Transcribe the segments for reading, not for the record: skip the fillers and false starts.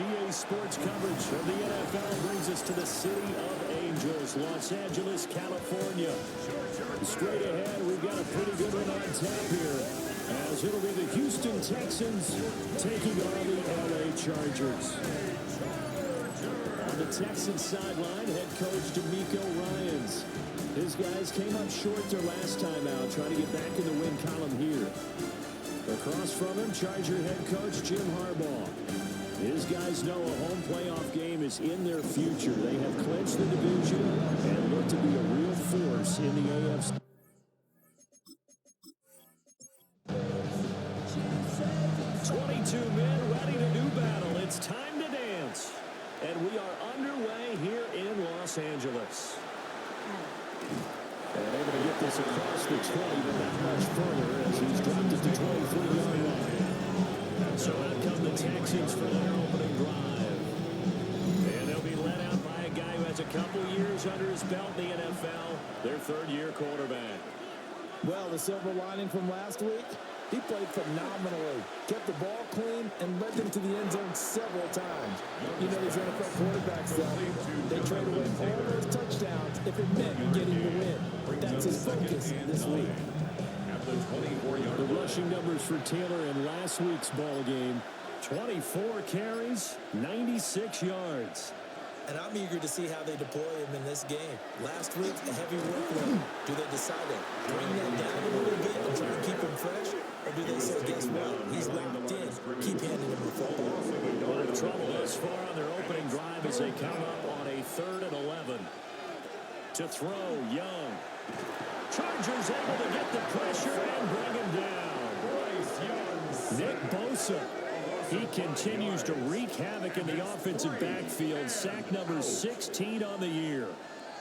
EA Sports coverage of the NFL brings us to the City of Angels, Los Angeles, California. Straight ahead, we've got a pretty good one on tap here, as it'll be the Houston Texans taking on the LA Chargers. On the Texans sideline, head coach D'Amico Ryans. His guys came up short their last time out, trying to get back in the win column here. Across from him, Charger head coach Jim Harbaugh. His guys know a home playoff game is in their future. They have clinched the division and look to be a real force in the AFC. 22 men ready to do battle. It's time to dance. And we are underway here in Los Angeles. And able to get this across the 20, but not much further as he's dropped it to 23-yard line. So out come the Texans for their opening drive. And they'll be led out by a guy who has a couple years under his belt in the NFL, their third-year quarterback. Well, the silver lining from last week, he played phenomenally, kept the ball clean, and led them to the end zone several times. You know these NFL quarterbacks, though, they trade away all those touchdowns if it meant getting the win. That's his focus this week. The rushing numbers for Taylor in last week's ball game, 24 carries, 96 yards. And I'm eager to see how they deploy him in this game. Last week, a heavy workload. Do they decide to bring that down a little bit and try to keep him fresh? Or do they say, guess what? He's locked in. Keep handing him the football. A lot of trouble thus far on their opening drive as they come up on a 3rd and 11. To throw, Young. Chargers able to get the pressure and bring him down. Nick Bosa. He continues to wreak havoc in the offensive backfield. Sack number 16 on the year.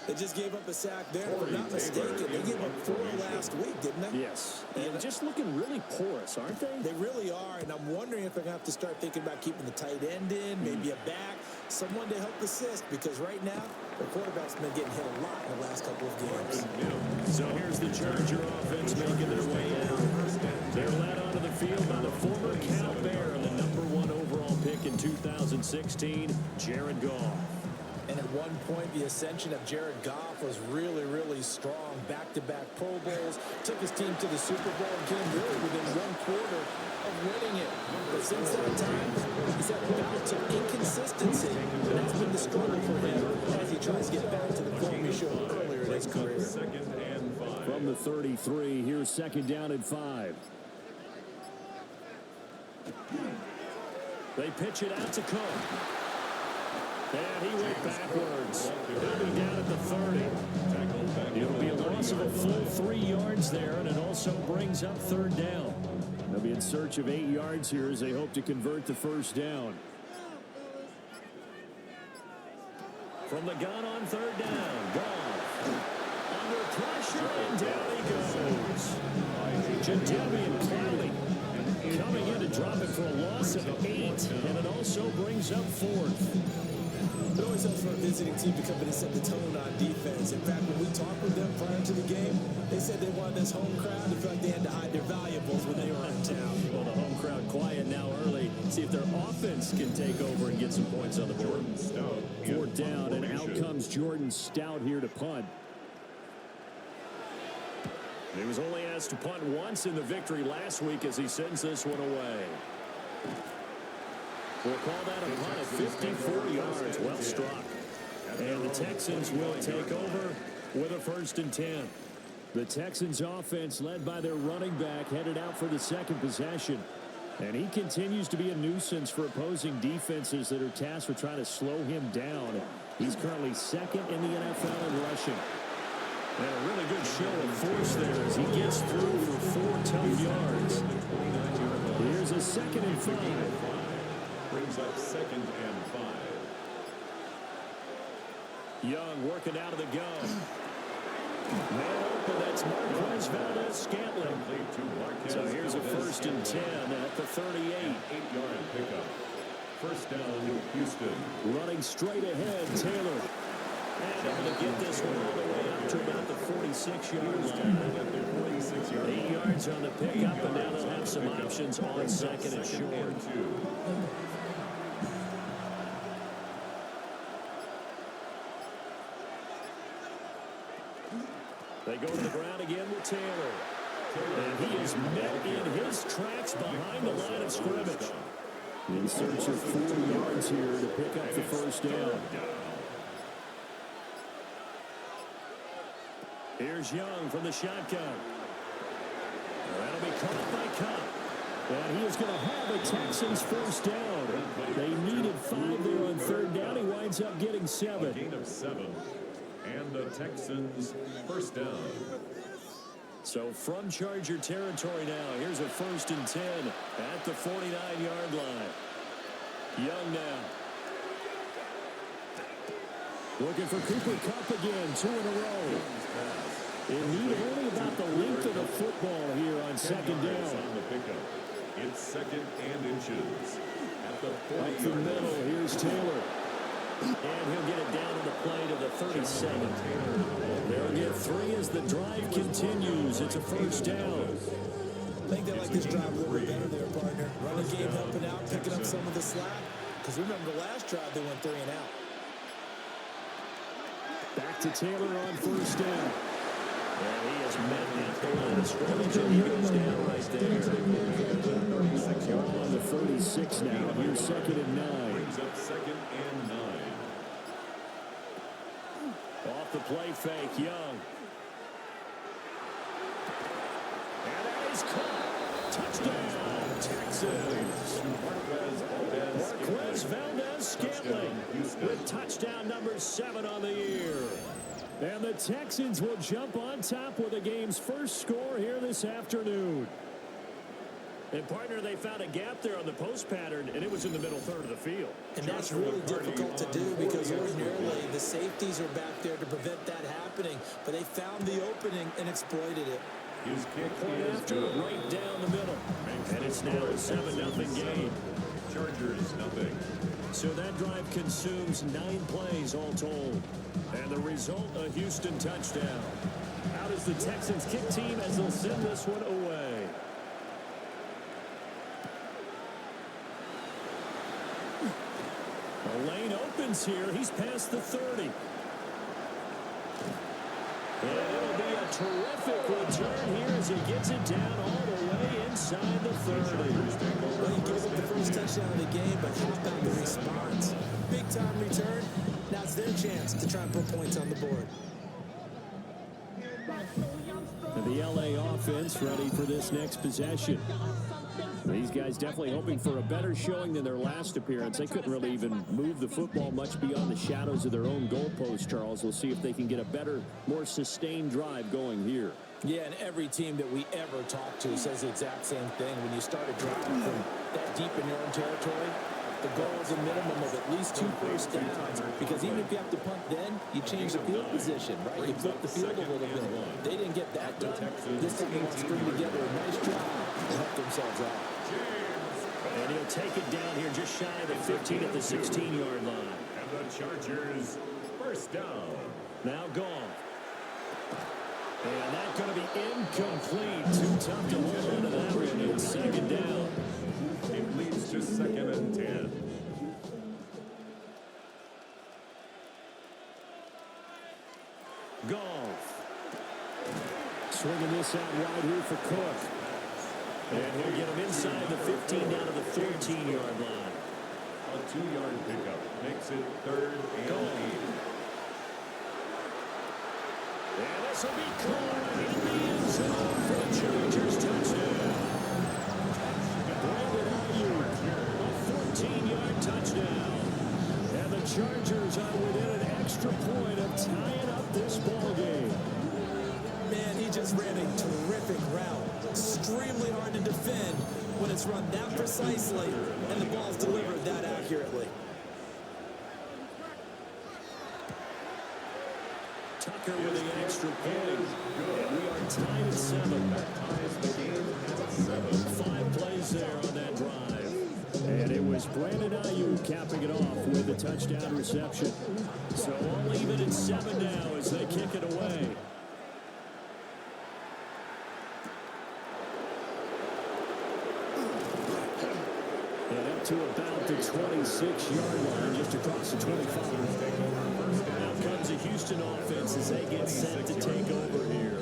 They just gave up a sack there. If I'm not mistaken, they gave up 4 last week, didn't they? Yes. And just looking really porous, aren't they? They really are, and I'm wondering if they're going to have to start thinking about keeping the tight end in, maybe a back, someone to help assist, because right now, the quarterback's been getting hit a lot in the last couple of games. So here's the Charger offense making their way out. They're led onto the field by the former Cal Bear, the #1 overall pick in 2016, Jared Goff. And at one point, the ascension of Jared Goff was really, really strong. Back-to-back Pro Bowls, took his team to the Super Bowl and came really within 1/4 of winning it. But since that time, he's had bouts of inconsistency. And that's been the struggle for him as he tries to get back to the form he showed earlier in his career. From the 33, here's 2nd down and 5. They pitch it out to Cook. And he went backwards. He'll be down at the 30. It'll be a loss of a full 3 yards there, and it also brings up 3rd down. They'll be in search of 8 yards here as they hope to convert the 1st down. From the gun on 3rd down, Goff. Under pressure, and down he goes. Jadeveon Clowney coming in to drop it for a loss of 8, and it also brings up 4th. It always helps for a visiting team to come in and set the tone on defense. In fact, when we talked with them prior to the game, they said they wanted this home crowd to feel like they had to hide their valuables when they were in town. Well, the home crowd quiet now early. See if their offense can take over and get some points on the board. 4th down, and out comes Jordan Stout here to punt. He was only asked to punt once in the victory last week as he sends this one away. We'll call that a punt of 54 yards. Well struck. And the Texans will take over with a 1st and 10. The Texans offense led by their running back headed out for the 2nd possession. And he continues to be a nuisance for opposing defenses that are tasked with trying to slow him down. He's currently 2nd in the NFL in rushing. And a really good show of force there as he gets through for 4 tough yards. Here's a 2nd and 5. Brings up 2nd and 5. Young working out of the gun. Man open, that's Marquez Valdez-Scantling. So here's a 1st and 10 at the 38. 8-yard pickup. 1st down, Houston. Running straight ahead, Taylor. And able to get this one all the way up to about the 46-yard line. 8 yards on the pickup, and now they'll have some options on 2nd and short. They go to the ground again with Taylor. And he is met in his tracks behind the line of scrimmage. In search of 4 yards here to pick up the first down. Here's Young from the shotgun. That'll be caught by Cup. And he is going to have a Texans first down. They needed 5 there on third down. He winds up getting 7. A gain of 7. And the Texans first down. So from Charger territory now, here's a 1st and 10 at the 49-yard line. Young now. Looking for Cooper Kupp again, 2 in a row. They need only about the length of the football here on 2nd down. On the pickup. It's 2nd and inches. At the 40 Up the middle, here's Taylor. And he'll get it down to the play to the 37. They'll get 3 as the drive continues. It's a first down. I think they like this drive a little bit better there, partner. Running game helping out, picking up some of the slack. Because remember the last drive, they went 3 and out. Back to Taylor on first down. And he is met at the line of scrimmage, and he goes down right there. On the 36 now. Here's 2nd and 9. Brings up 2nd and 9. Off the play fake, Young. And that is caught. Touchdown, Texans. Marquez Valdez-Scantling with touchdown number 7 on the year. And the Texans will jump on top with the game's first score here this afternoon. And, partner, they found a gap there on the post pattern, and it was in the middle third of the field. And that's really difficult to do because ordinarily the safeties are back there to prevent that happening. But they found the opening and exploited it. His kick Point is after, good. right down the middle. And it's now a 7-0 game. Chargers, nothing. So that drive consumes 9 plays all told. And the result, a Houston touchdown. How does the Texans kick team as they'll send this one away? The lane opens here. He's past the 30. And it'll be a terrific return here as he gets it down all the way inside the 30. Well, he gave up the first touchdown of the game, but how about the response? Big-time return. Now it's their chance to try and put points on the board. And the LA offense ready for this next possession. These guys definitely hoping for a better showing than their last appearance. They couldn't really even move the football much beyond the shadows of their own goalpost, Charles. We'll see if they can get a better, more sustained drive going here. Yeah, and every team that we ever talk to says the exact same thing. When you start a drive from that deep in your own territory, the goal is a minimum of at least 2 first downs. Because even if you have to punt then, you change the field position, right? You flip the field a little bit. They didn't get that done. This team wants to string together a nice drive to help themselves out. And he'll take it down here just shy of the 15 at the 16-yard line. And the Chargers first down. Now gone. And that's going to be incomplete. Too tough to hold on to that one. It's 2nd down. It leads to 2nd and 10. Golf. Swinging this out wide here for Cook. And he'll get him inside the 15 down to the 13-yard line. A 2-yard pickup makes it 3rd and 8. And this will be caught in the end zone for the Chargers touchdown. Brandon Ayuk, a 14-yard touchdown. And the Chargers are within an extra point of tying up this ball game. Man, he just ran a terrific route. Extremely hard to defend when it's run that precisely and the ball's delivered that accurately. Tucker with the extra point. And we are tied at 7. That ties the game at 7. 5 plays there on that drive. And it was Brandon Ayuk capping it off with a touchdown reception. So all even at 7 now as they kick it away. And up to about the 26-yard line, just across the 25. Now comes the Houston offense as they get set to take over here.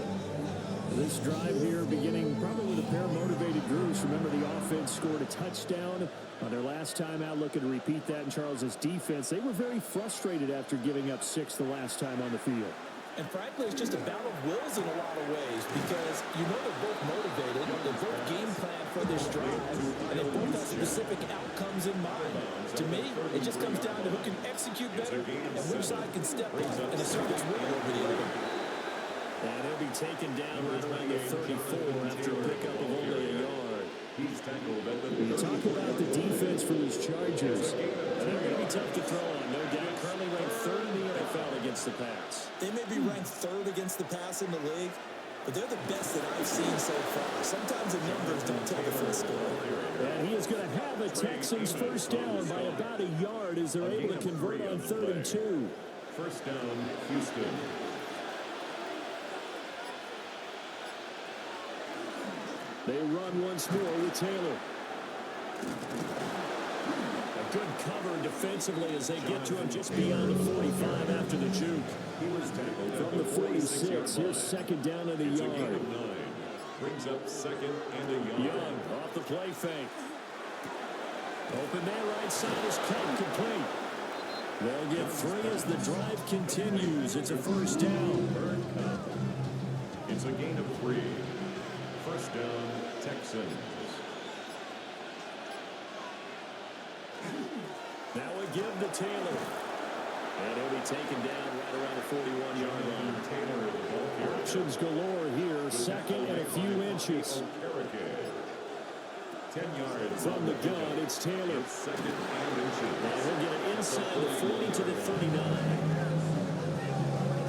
This drive here beginning probably with a pair of motivated groups. Remember, the offense scored a touchdown on their last time out. Looking to repeat that in Charles's defense. They were very frustrated after giving up 6 the last time on the field. And frankly, it's just a battle of wills in a lot of ways because you know they're both motivated, they both game plan for this drive, and they both have specific outcomes in mind. To me, it just comes down to who can execute better and which side can step up and assert its will over the other. And he'll be taken down right around the 34 after a pickup of only a yard. You talk about the defense for these Chargers. They're going to be tough to throw on, no doubt. Currently ranked 3rd in the NFL against the pass. They may be ranked 3rd against the pass in the league, but they're the best that I've seen so far. Sometimes the numbers don't tell the full story. And he is going to have a Texans first down by about a yard as they're able to convert on 3rd and 2. First down, Houston. They run once more with Taylor. A good cover defensively as they get to him just beyond the 45 after the juke. He was tackled from the 46. Here's second down and a yard. Brings up second and a yard. Young off the play fake. Open man right side is cut complete. They'll get 3 as the drive continues. It's a first down. It's a gain of 3. First down, Texans. Now we give to Taylor. And he'll be taken down right around the 41-yard line. Options galore here. Second and a few inches. 10 yards. From the gun, it's Taylor. Second and inches. And he'll get it inside the 40 to the 39.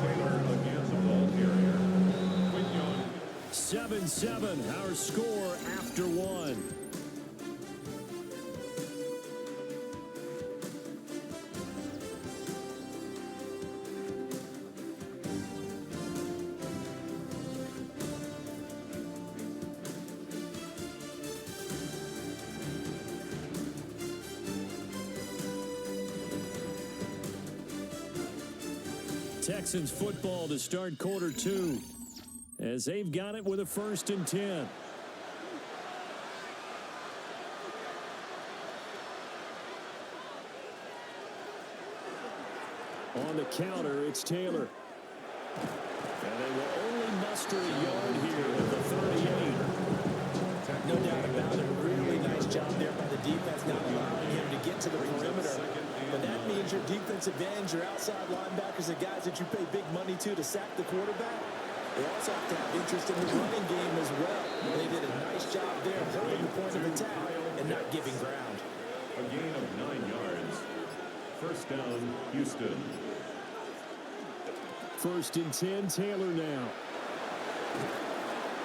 Taylor again the ball carrier. 7-7, our score after 1. Texans football to start quarter 2. As they've got it with a 1st and 10. On the counter, it's Taylor. And they will only muster a yard here at the 38. No doubt about it. Really nice job there by the defense, not allowing him to get to the perimeter. But that means your defensive ends, your outside linebackers, the guys that you pay big money to sack the quarterback. They also have to have interest in the running game as well. They did a nice job there holding the point of attack and not giving ground. A gain of 9 yards. First down, Houston. 1st and 10, Taylor now.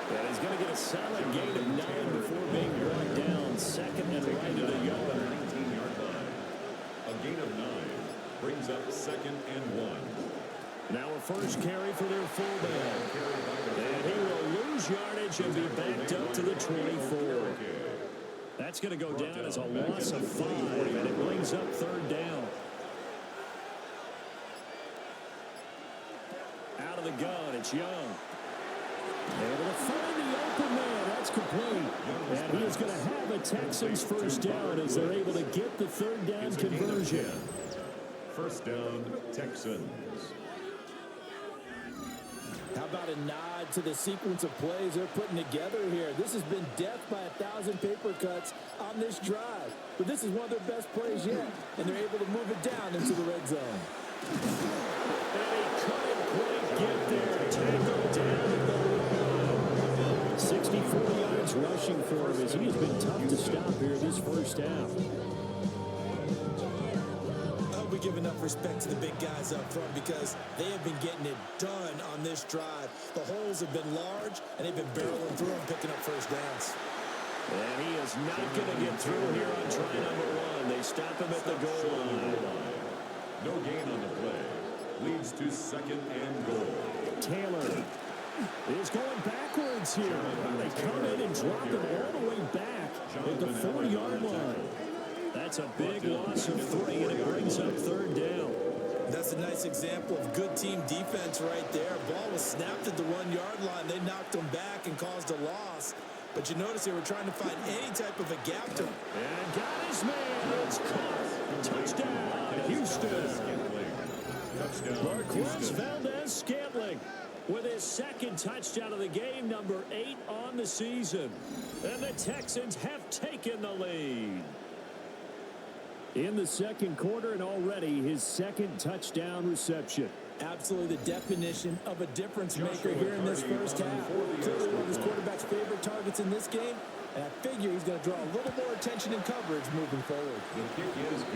And he's going to get a solid gain of 9 before being brought down. Second and right at a yard. 19-yard line. A gain of 9 brings up second and 1. Now a first carry for their fullback. And he will lose yardage and be backed up to the 24. That's going to go down as a loss of 5, and it brings up 3rd down. Out of the gun, it's Young. Able to find the open man. That's complete. And he is going to have a Texans first down as they're able to get the 3rd down conversion. First down, Texans. How about a nod to the sequence of plays they're putting together here? This has been death by 1,000 paper cuts on this drive. But this is one of their best plays yet, and they're able to move it down into the red zone. And he couldn't quite get there. Tackled down at the line. 64 yards rushing for him as he has been tough to stop here this first half. We give enough respect to the big guys up front because they have been getting it done on this drive. The holes have been large, and they've been barreling through and picking up first downs. And he is not going to get through here on try number 1. They stop him at the goal line. No gain on the play. Leads to second and goal. Taylor is going backwards here. They come in and drop him all the way back at the 4-yard line. That's a big loss of 3, and it brings up 3rd down. That's a nice example of good team defense right there. Ball was snapped at the 1-yard line. They knocked him back and caused a loss. But you notice they were trying to find any type of a gap to him. And got his man. It's caught. Touchdown, Houston. Marquez Valdez-Scantling with his second touchdown of the game, number 8 on the season. And the Texans have taken the lead. In the second quarter, and already his second touchdown reception. Absolutely the definition of a difference maker here in this first half. Clearly one of his quarterback's favorite targets in this game. And I figure he's going to draw a little more attention and coverage moving forward.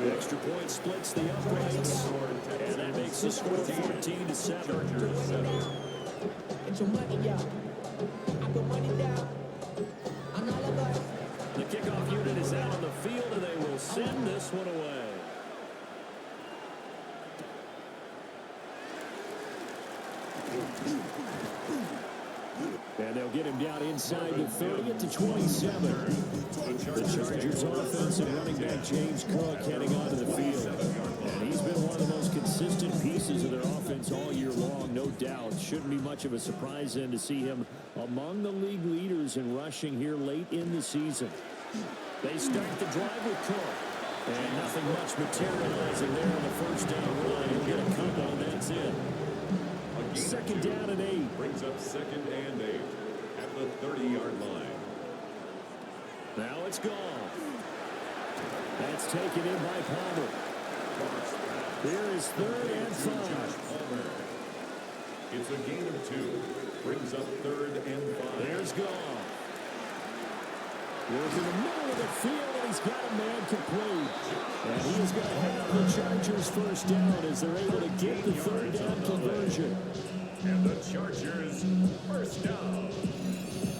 The extra point splits the uprights. And that makes the score 14-7. Get your money out. I put money down. I'm all about it. The kickoff unit is out on the field, and they will send this one away. And they'll get him down inside the 30 to 27. The Chargers offense and running back James Cook heading onto the field. And he's been one of the most consistent pieces of their offense all year long, no doubt. Shouldn't be much of a surprise then to see him among the league leaders in rushing here late in the season. They start the drive with Cook. And nothing much materializing there on the first down run. He'll get a couple, and that's it. Second down and 8. Brings up second and 8 at the 30-yard line. Now it's gone. That's taken in by Palmer. Here is third and 5. It's a gain of 2. Brings up third and 5. There's gone. He's in the middle of the field, and he's got a man complete. And he is going to have the Chargers first down as they're able to get the third down conversion. And the Chargers first down.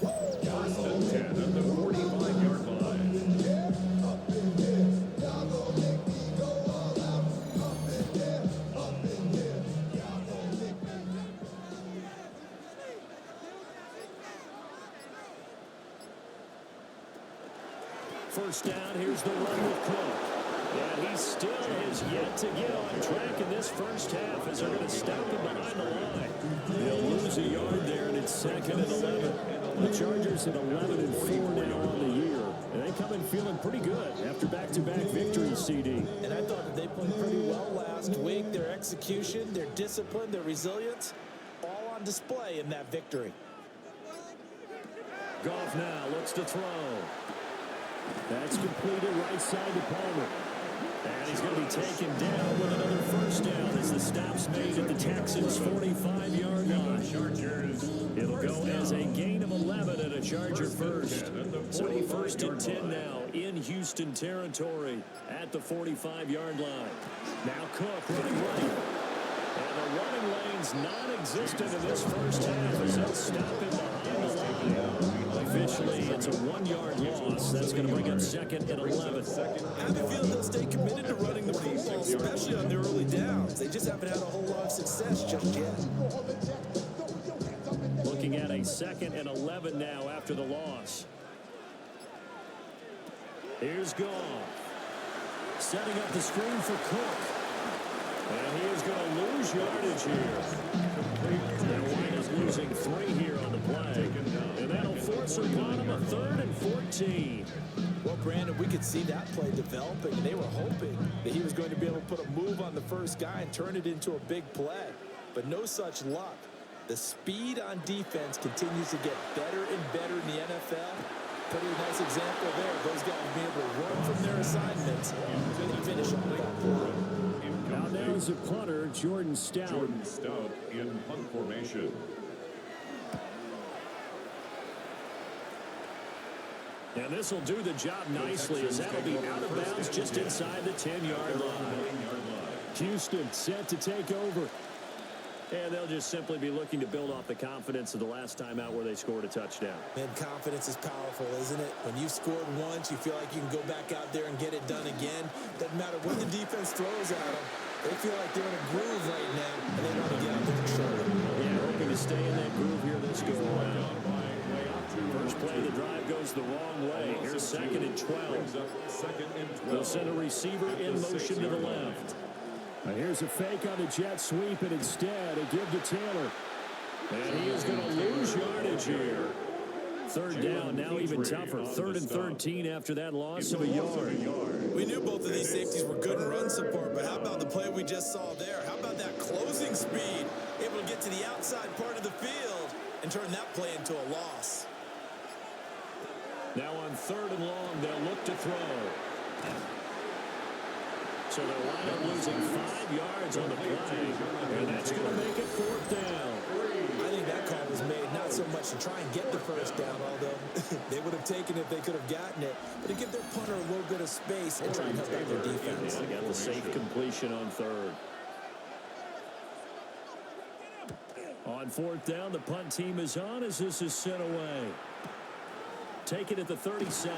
First and 10 at the 45-yard line. First down, here's the run with Cook. And he still has yet to get on track in this first half as they're going to stop him behind the line. They'll lose a yard there, and it's second and 11. The Chargers at 11-4 now on the year. And they come in feeling pretty good after back-to-back victories, CD. And I thought that they played pretty well last week. Their execution, their discipline, their resilience, all on display in that victory. Goff now looks to throw. That's completed right side to Palmer. And he's going to be taken down with another first down as the stop's made at the Texans' 45-yard line. It'll go as a gain of 11 and a Charger first. So first and 10 now in Houston territory at the 45-yard line. Now Cook running right. And the running lane's non-existent in this first half as they'll stop him behind the line. Officially, it's a 1-yard loss. That's going to bring up second and 11. I have a feeling they'll stay committed to running the football, especially on their early downs. They just haven't had a whole lot of success just yet. Looking at a second and 11 now after the loss. Here's Goff. Setting up the screen for Cook. And he is going to lose yardage here. They'll wind up losing 3 here on the play. And that'll force upon him a 3rd and 14. Well, Brandon, we could see that play developing. They were hoping that he was going to be able to put a move on the first guy and turn it into a big play. But no such luck. The speed on defense continues to get better and better in the NFL. Pretty nice example there. Those guys being able to run from their assignments and finish on that play. Now is a punter, Jordan Stout. Jordan Stout in punt formation. And this will do the job nicely as that'll be out of bounds just inside the 10-yard line. Houston set to take over. And they'll just simply be looking to build off the confidence of the last time out where they scored a touchdown. Man, confidence is powerful, isn't it? When you've scored once, you feel like you can go back out there and get it done again. Doesn't matter what the defense throws at them. They feel like they're in a groove right now, and they want to get out there and show it. Yeah, hoping to stay in that groove here this go around. First play of the drive goes the wrong way. Here's second and 12. They'll send a receiver in motion to the left. Here's a fake on the jet sweep, and instead a give to Taylor. And he is going to lose yardage here. Third down, now even tougher. 3rd and 13 after that loss of a yard. We knew both of these safeties were good in run support, but how about the play we just saw there? How about that closing speed? Able to get to the outside part of the field and turn that play into a loss. Now on 3rd and long, they'll look to throw. So they'll wind up losing 5 yards on the play, and that's going to make it 4th down. I think that call was made not so much to try and get the first down, although they would have taken it if they could have gotten it, but to give their punter a little bit of space and try and help out their defense. They got the safe completion on 3rd. On 4th down, the punt team is on as this is sent away. Take it at the 37.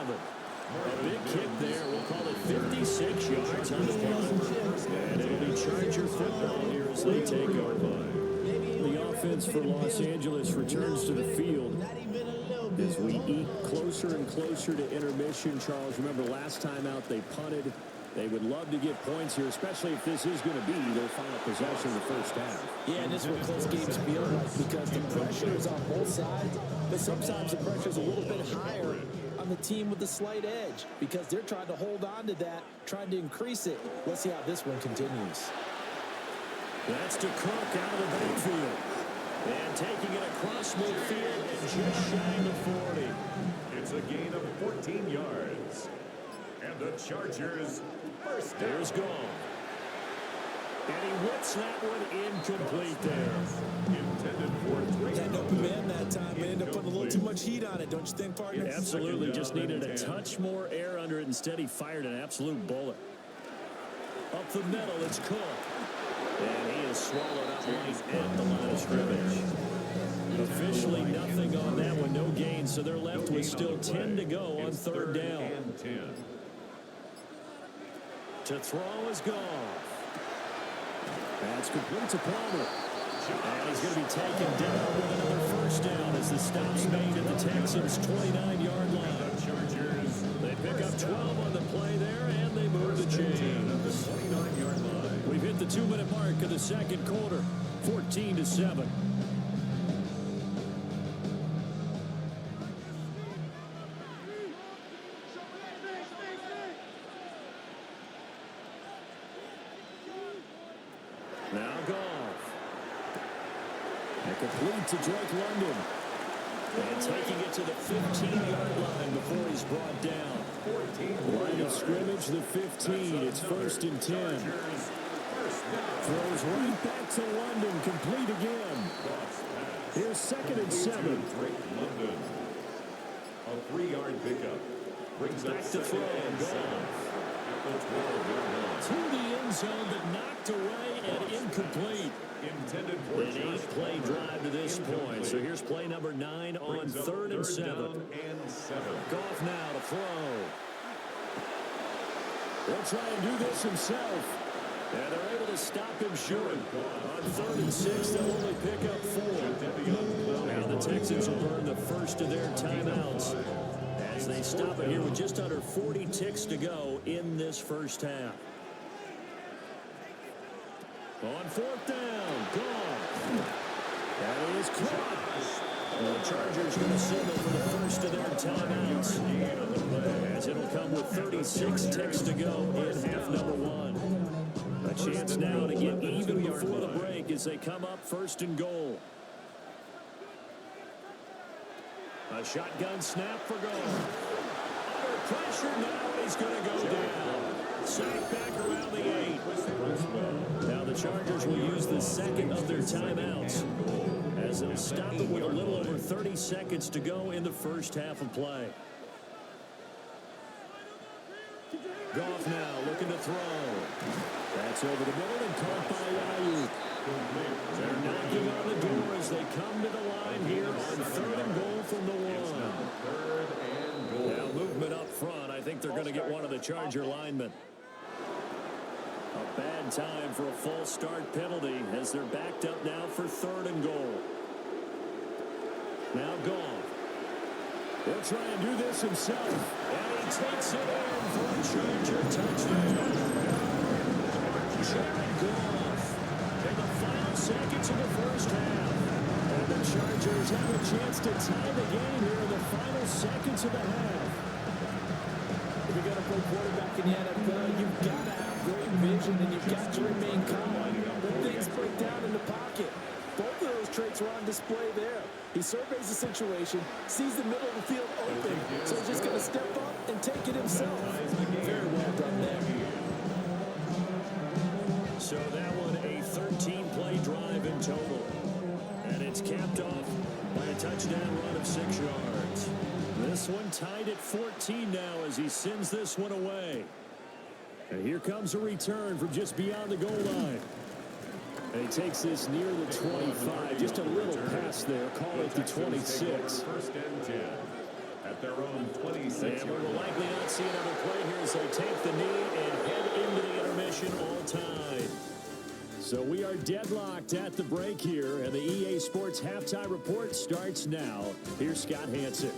A big kick there. We'll call it 56 yards on the punt. And it'll be Charger football here as they take over. The offense for Los Angeles returns to the field as we eat closer and closer to intermission. Charles, remember last time out they punted. They would love to get points here, especially if this is going to be their final possession of the first half. Yeah, and this is what close games feel like because the pressure is on both sides, but sometimes the pressure is a little bit higher on the team with the slight edge because they're trying to hold on to that, trying to increase it. Let's see how this one continues. That's to Cook out of the backfield. And taking it across midfield and just shy of the 40. It's a gain of 14 yards. And the Chargers first down. There's Gall. And he whips that one incomplete there. Intended for 3. Had an open man that time, but ended up putting a little too much heat on it, don't you think, partner? Absolutely, just needed a touch more air under it. Instead, he fired an absolute bullet. Up the middle, it's Cook. And he is swallowed up right at the line of scrimmage. Officially nothing on that one, no gain, so they're left with still 10 to go on 3rd down. To throw is Goff. That's complete to Palmer. And he's going to be taken down with another first down as the stop's made at the Texans' 29-yard line. They pick up 12 on the play there, and they move the chains. We've hit the 2-minute mark of the second quarter, 14-7. Now Goff. And complete to Drake London. And taking it to the 15-yard line before he's brought down. Line of scrimmage, the 15. It's 1st and 10. Throws right back to London. Complete again. Here's 2nd and 7. A 3-yard pickup. Brings back to throw. To the end zone, but knocked away and incomplete. Intended for an 8-play drive to this point. So here's play number 9 on 3rd and 7. Goff now to throw. He'll try and do this himself. And they're able to stop him short. On 3rd and 6, they'll only pick up 4. Now the Texans will burn the first of their timeouts as they stop it here with just under 40 ticks to go in this first half. On 4th down, Goff. That is caught. The Chargers going to signal for the first of their timeouts as it'll come with 36 ticks to go in half number 1. A chance now to get even before the break as they come up 1st and goal. A shotgun snap for Goff. Under pressure now, he's going to go down. Sacked back around the 8. Now the Chargers will use the second of their timeouts as they'll stop it with a little over 30 seconds to go in the first half of play. Goff now looking to throw. That's over the middle and caught by Ayuk. They're knocking on the door as they come to the line here on 3rd and goal from the 1. Now movement up front. I think they're going to get one of the Charger linemen. A bad time for a false start penalty as they're backed up now for 3rd and goal. Now Goff. He'll try and do this himself. And he takes it in for a Charger touchdown. Jared Goff Chargers have a chance to tie the game here in the final seconds of the half. If you're going to play quarterback in the NFL, you've got to have great vision and you've got to remain calm when things break down in the pocket. Both of those traits are on display there. He surveys the situation, sees the middle of the field open, so he's just going to step up and take it himself. Very well done there. So that one a 13-play drive in total. And it's capped off by a touchdown run of 6 yards. This one tied at 14 now as he sends this one away. And here comes a return from just beyond the goal line. And he takes this near the 25. Just a little pass there. Call it the 26. First and 10 at their own 26. And we will likely not see another play here as they take the knee and head into the intermission all tied. So we are deadlocked at the break here, and the EA Sports Halftime Report starts now. Here's Scott Hansen.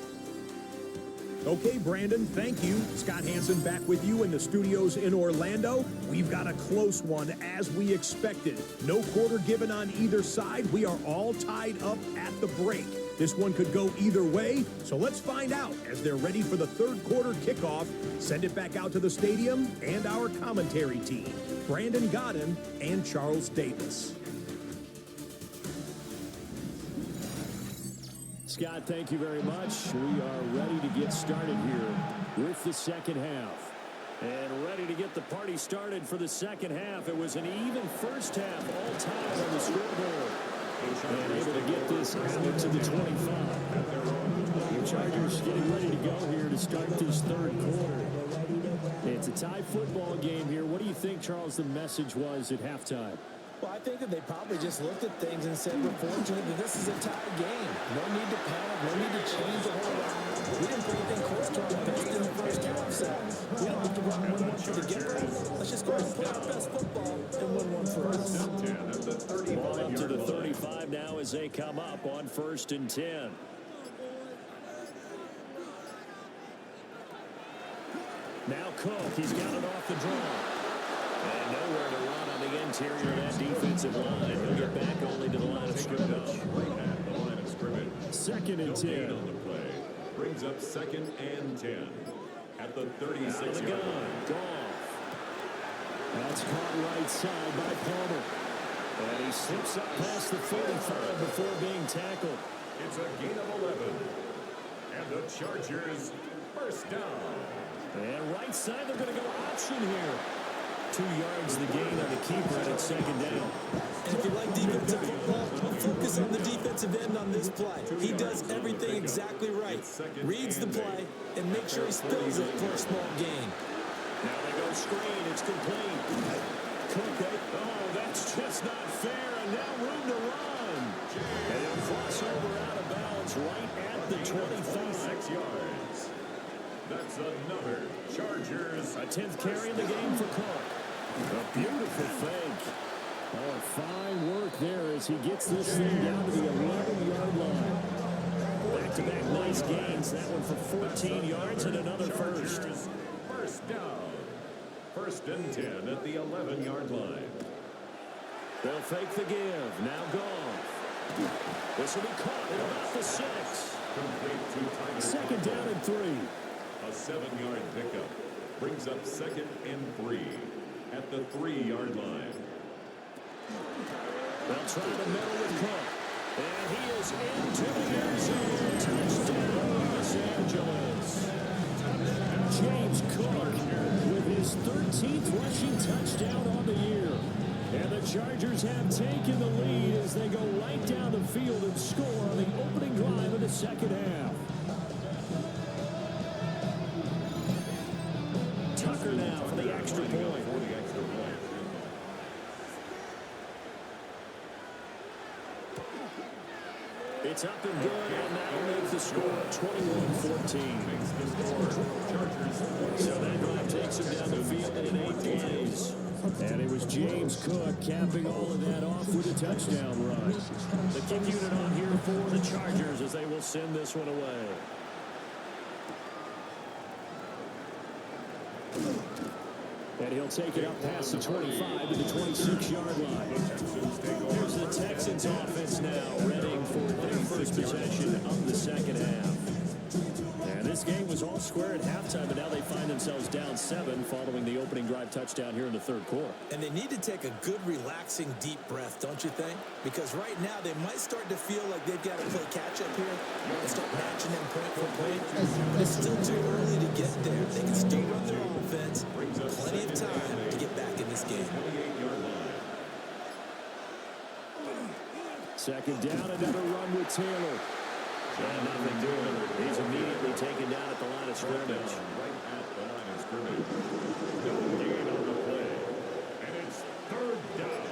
Okay, Brandon, thank you. Scott Hansen back with you in the studios in Orlando. We've got a close one, as we expected. No quarter given on either side. We are all tied up at the break. This one could go either way, so let's find out as they're ready for the third quarter kickoff. Send it back out to the stadium and our commentary team, Brandon Godden and Charles Davis. Scott, thank you very much. We are ready to get started here with the second half. And ready to get the party started for the second half. It was an even first half, all time on the scoreboard. And able to get this out to the 25. The Chargers getting ready to go here to start this third quarter. It's a tie football game here. What do you think, Charles, the message was at halftime? Well, I think that they probably just looked at things and said, we're fortunate that this is a tie game. No need to panic. No need to change a whole lot. We didn't put anything close to our best in the first half, so we don't have to run and win one for the get-go. Let's just go ahead and play our best football and win one for us. Ball up to the 35 now as they come up on 1st and 10. Now Cook, he's got it off the draw. And nowhere to run on the interior of that defensive line. He'll get back only to the line of scrimmage. Right at the line of scrimmage. 2nd and 10. On the play. Brings up 2nd and 10 at the 36-yard line. Goff. That's caught right side by Palmer. And he slips up past the 45 before being tackled. It's a gain of 11. And the Chargers first down. And right side, they're going to go option here. 2 yards the gain on the keeper at 2nd down. And if you like defensive football, focus on the defensive end on this play. He does everything exactly right. Reads the play and makes sure he spills it for a small gain. Now they go screen. It's complete. Cook. Oh, that's just not fair. And now room to run. And a crossover out of bounds right at the 25. 6 yards. That's another Chargers. A 10th carry in the game for Cook. A beautiful fake. Oh, fine work there as he gets this thing down to the 11-yard line. Back-to-back nice gains. That one for 14 yards and another first. First down. 1st and 10 at the 11-yard line. They'll fake the give. Now Goff. This will be caught at about the 6. Complete to 2nd down and 3. A 7-yard pickup brings up 2nd and 3 at the 3-yard line. They'll try to meddle with Cook. And he is into the end zone. Touchdown, Los Angeles. James Cook with his 13th rushing touchdown on the year. And the Chargers have taken the lead as they go right down the field and score on the opening drive of the second half. Tucker now for the extra point. It's up and good, and that'll make the score 21-14. So that drive takes him down the field in 8 plays. And it was James Cook capping all of that off with a touchdown run. The kick unit on here for the Chargers as they will send this one away. And he'll take it up past the 25 to the 26-yard line. Here's the Texans offense now ready for their first possession of the second half. And this game was all square at halftime, but now they find themselves down 7 following the opening drive touchdown here in the third quarter. And they need to take a good, relaxing, deep breath, don't you think? Because right now they might start to feel like they've got to play catch-up here and start matching them point for point. But it's still too early to get there. They can still run their offense. Plenty of time to get back in this game. Second down, another run with Taylor. And nothing doing. He's immediately taken down at the line of scrimmage. Right at the line of scrimmage. No gain on the play. And it's third down.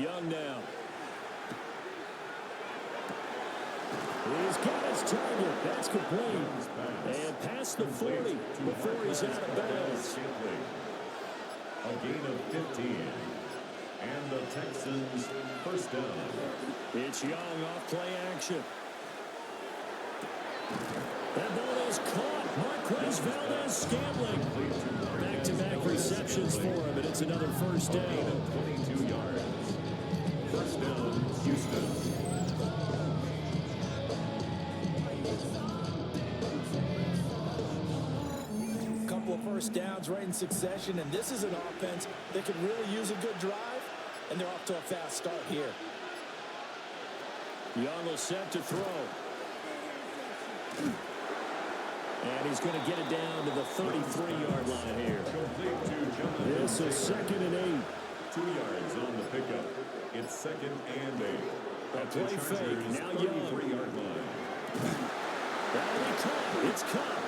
Young now. He's got his target. That's complete. And past the 40 before he's out of bounds. A gain of 15. And the Texans first down. It's Young off play action. That ball is caught. Marquez Valdez-Scantling. Back-to-back receptions for him, and it's another first down. 22 yards. First down, Houston. First downs right in succession, and this is an offense that could really use a good drive, and they're off to a fast start here. Young will set to throw. And he's going to get it down to the 33-yard line here. This is 2nd and 8. 2 yards on the pickup. It's 2nd and 8. A play fake. Now Young. 33-yard line. That'll be caught. It's caught.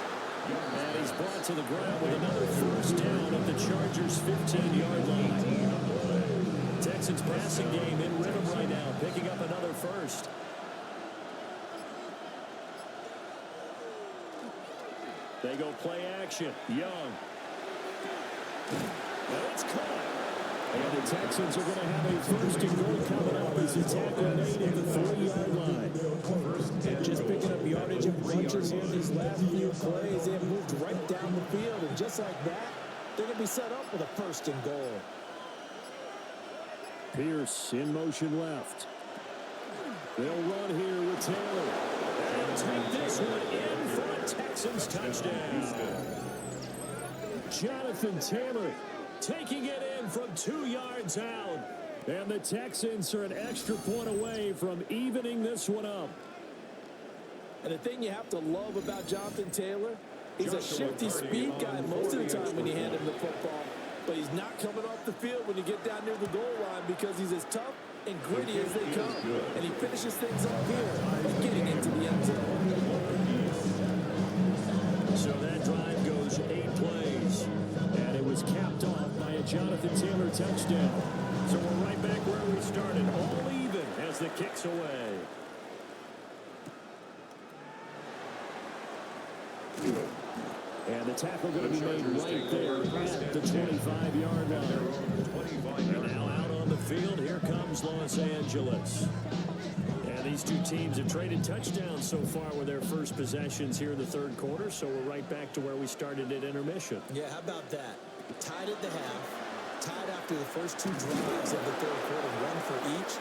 And he's brought to the ground with another first down at the Chargers' 15-yard line. Texans passing game in rhythm right now, picking up another first. They go play action. Young. And it's caught. And the Texans are going to have a first and goal coming up as the tackle made at the 3-yard line. Just picking up yardage and bunches here these last few plays. They have moved right down the field, and just like that, they're going to be set up with a first and goal. Pierce in motion left. They'll run here with Taylor. And take this one in for a Texans touchdown. Jonathan Taylor taking it in from 2 yards out. And the Texans are an extra point away from evening this one up. And the thing you have to love about Jonathan Taylor, he's a shifty speed guy most of the time when you hand him the football. But he's not coming off the field when you get down near the goal line because he's as tough and gritty as they come. And he finishes things up here by getting into the end zone. So that drive goes 8 plays. And it was capped off by a Jonathan Taylor touchdown. So we're right back where we started, all even as the kick's away. And the tackle going to be made right there at the 25-yard line. And now out on the field, here comes Los Angeles. And these two teams have traded touchdowns so far with their first possessions here in the third quarter, so we're right back to where we started at intermission. Yeah, how about that? Tied at the half. Tied after the first 2 drives of the third quarter, 1 for each.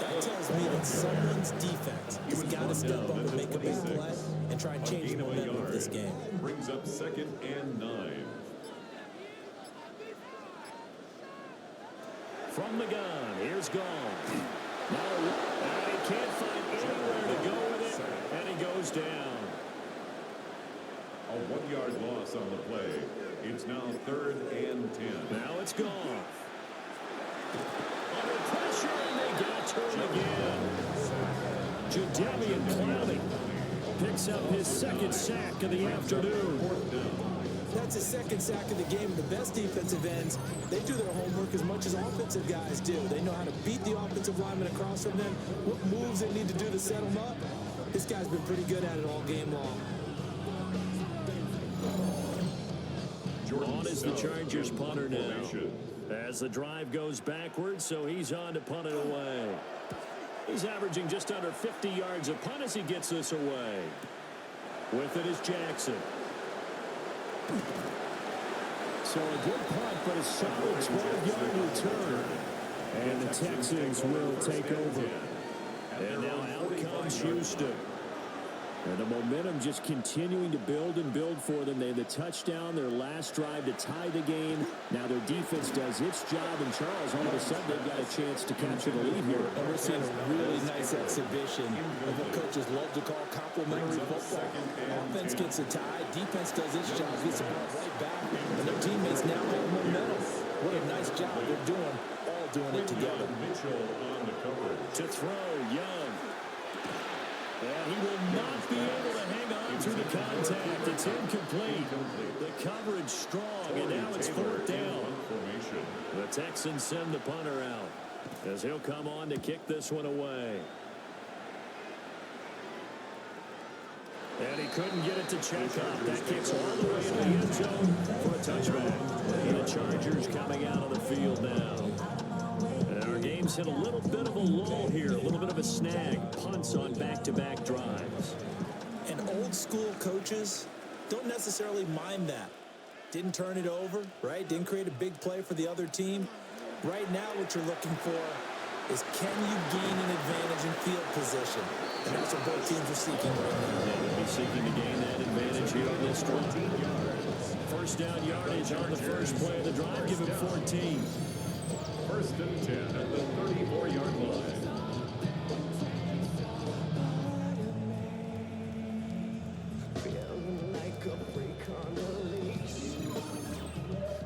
That tells me that someone's defense has got to step up and make a big play and try and change the momentum of this game. Brings up 2nd and 9. From the gun, here's Gone. No, he can't find anywhere to go with it, and he goes down. A 1-yard loss on the play. It's now 3rd and 10. Now it's Gone. Under pressure, and they got to him again. Jadeveon Clowney picks up his 2nd sack of the afternoon. That's his 2nd sack of the game. The best defensive ends, they do their homework as much as offensive guys do. They know how to beat the offensive lineman across from them, what moves they need to do to set them up. This guy's been pretty good at it all game long. On is the Chargers punter now. As the drive goes backwards, so he's on to punt it away. He's averaging just under 50 yards a punt as he gets this away. With it is Jackson. So a good punt, but a solid 12-yard return. And the Texans will take over. And now out comes Houston. And the momentum just continuing to build and build for them. They had the touchdown, their last drive to tie the game. Now their defense does its job. And Charles, all of a sudden, they've got a chance to capture the lead here. And we're seeing a really nice exhibition of what coaches love to call complementary football. Offense gets a tie. Defense does its job, gets the ball right back. And their teammates now have momentum. What a nice job they're doing, all doing it together. To throw, Young. And he will not be able to hang on through the contact. It's incomplete. The coverage strong, and now it's fourth down. The Texans send the punter out as he'll come on to kick this one away. And he couldn't get it to check up. That kicks all the way into the end zone for a touchback. And the Chargers coming out of the field now. And our game's hit a little bit of a lull here, a little bit of a snag. Punts on back-to-back drives. And old-school coaches don't necessarily mind that. Didn't turn it over, right? Didn't create a big play for the other team. Right now, what you're looking for is can you gain an advantage in field position? And that's what both teams are seeking right now. They'll be seeking to gain that advantage here on this drive. First down yardage on the first play of the drive. Give him 14. First and 10 at the 34-yard line.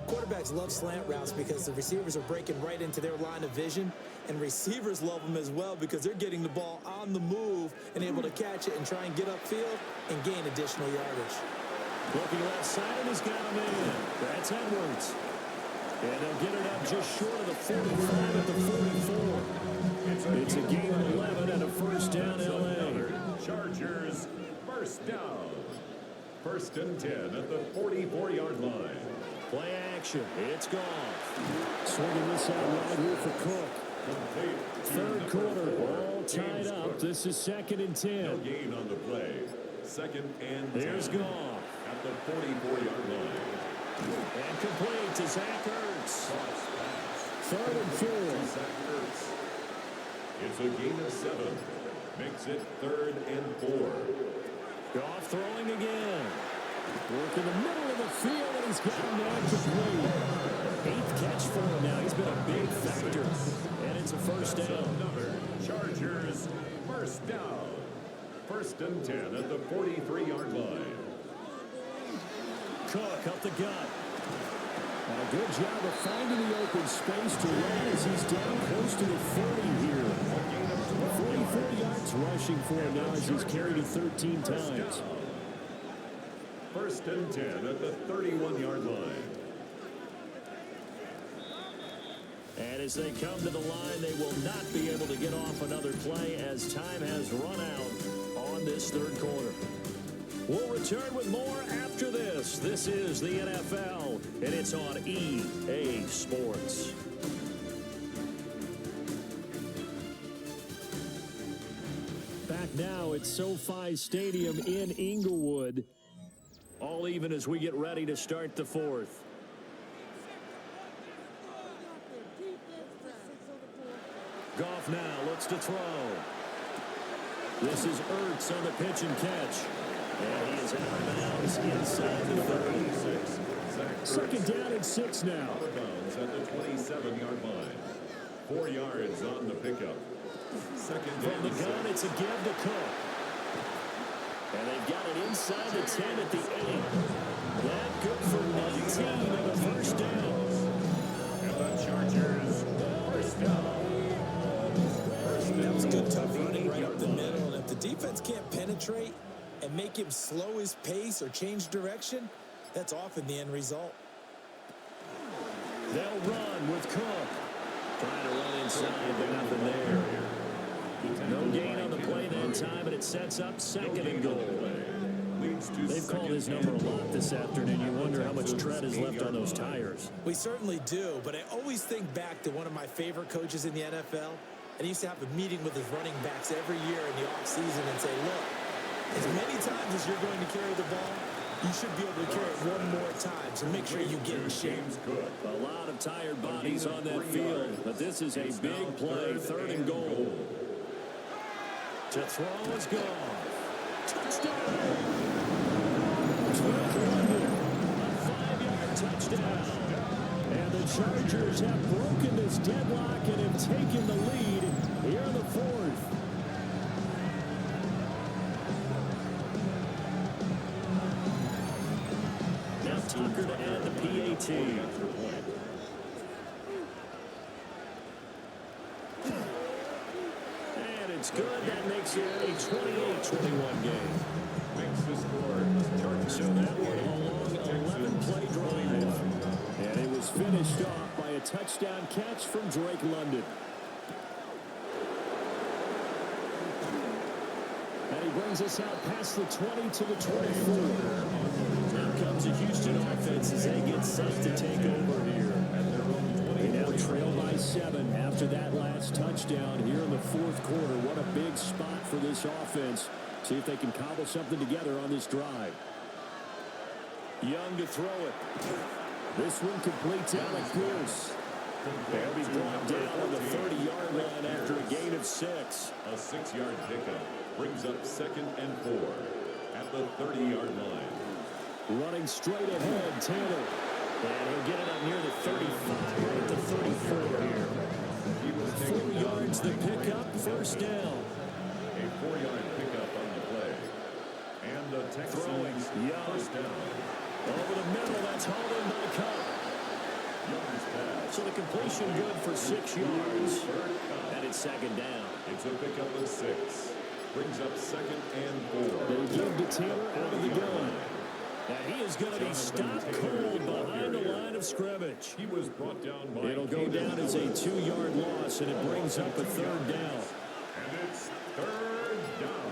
Quarterbacks love slant routes because the receivers are breaking right into their line of vision, and receivers love them as well because they're getting the ball on the move and able to catch it and try and get upfield and gain additional yardage. Looking left side, and he's got him in. That's Edwards. And they'll get it up just short of the 45 at the 44. It's a gain of 11 and a first down, L.A. Chargers, first down. First and 10 at the 44-yard line. Play action. It's gone. Swinging this out right here for Cook. Third quarter, all tied up. This is second and 10. No gain on the play. Second and 10. There's Goff. At the 44-yard line. And complete to Zach Ertz. Third and 4. Zach Ertz. It's a gain of 7. Makes it third and 4. Goff throwing again. Work in the middle of the field, and he's got him down complete. 8th catch for him now. He's been a big factor. And it's a first down. Chargers, first down. First and 10 at the 43-yard line. Cook up the gut. And a good job of finding the open space to run as he's down close to the 30 here. 44 yards rushing for him now as he's carried it 13 times. First and 10 at the 31-yard line. And as they come to the line, they will not be able to get off another play as time has run out on this third quarter. We'll return with more after this. This is the NFL, and it's on EA Sports. Back now at SoFi Stadium in Inglewood. All even as we get ready to start the fourth. Goff now looks to throw. This is Ertz on the pitch and catch. And he is out of bounds inside the 36. Second down and 6 now. Out of bounds at the 27-yard line. 4 yards on the pickup. Second From the gun, it's a give to Cook. And they've got it inside the 10 at the 8. That good for 19 and a first down. And the Chargers, first down. That was good, tough running right up the middle. And if the defense can't penetrate and make him slow his pace or change direction, that's often the end result. They'll run with Cook. Trying to run inside, but nothing there. No gain on the play that time, and it sets up second and goal. They've called his number a lot this afternoon. You wonder how much tread is left on those tires. We certainly do, but I always think back to one of my favorite coaches in the NFL. And he used to have a meeting with his running backs every year in the offseason and say, look, as many times as you're going to carry the ball, You should be able to carry it one more time, so make sure you get in shape. A lot of tired bodies on that field, but this is a big play, 3rd and goal. To throw is gone. Touchdown! Drake London, a 5-yard touchdown. And the Chargers have broken this deadlock and have taken the lead here in the 4th. Now Tucker to add the PAT. And it's good. That makes it a 28-21 game. Makes the score. So that one a long 11-play drive. And it was finished off by a touchdown catch from Drake London. And he brings us out past the 20 to the 24. Now comes a Houston offense as they get set to take over here. They now trail by 7 after that last touchdown here in the 4th quarter. What a big spot for this offense. See if they can cobble something together on this drive. Young to throw it. This one complete to Alec Pierce. They'll be brought down on the 30-yard line after a gain of 6. A 6-yard pickup brings up 2nd and 4 at the 30-yard line. Running straight ahead, Taylor. And he'll get it up near the 35, right at the 34 here. 4 yards the pickup, 1st down. A 4-yard pickup on the play. And the Texans Young. 1st down. Over the middle, that's hauled in by Cup. Young's pass. So the completion good for 6 yards. And it's 2nd down. It's a pickup of 6. Brings up 2nd and 4. They give to Taylor out of the gun. And he is going to be stopped cold behind the line of scrimmage. He was brought down by It'll go down as a 2-yard loss, and it brings up a 3rd down. And it's 3rd down.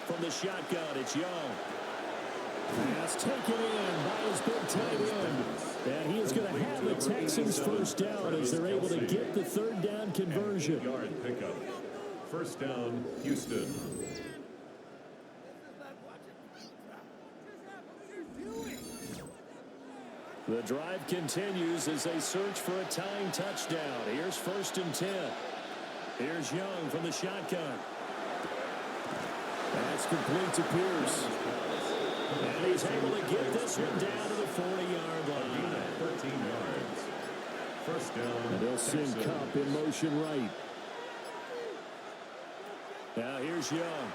From the shotgun, it's Young. Pass taken in by his big tight end. And he is going to have the Texans 1st down as they're able to get the 3rd down conversion. 8-yard pickup. 1st down, Houston. The drive continues as they search for a tying touchdown. Here's 1st and 10. Here's Young from the shotgun. That's complete to Pierce. And he's able to get this one down to the 40-yard line. 13 yards. 1st down. And they'll send Cup in motion right. Now here's Young.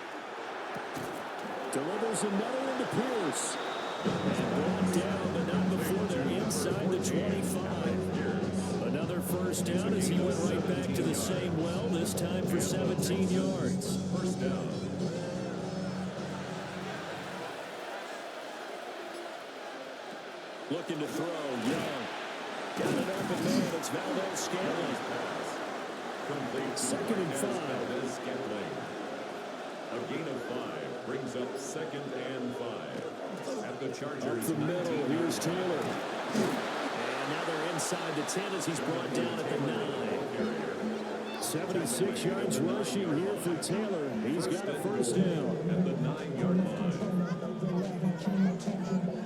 Delivers another one to Pierce. And brought down, but not before they're inside the 25. Another 1st down as he went right back to the same well, this time for 17 yards. 1st down. Looking to throw, Young. Got it up and man, it's Valdez Scantling. Complete. 2nd and 5. Valdez Scantling. A gain of 5 brings up 2nd and 5. At the Chargers. Up the middle, here's Taylor. And now they're inside the 10 as he's brought down at the 9. 76 yards rushing here for Taylor. He's got a 1st down. At the 9-yard line.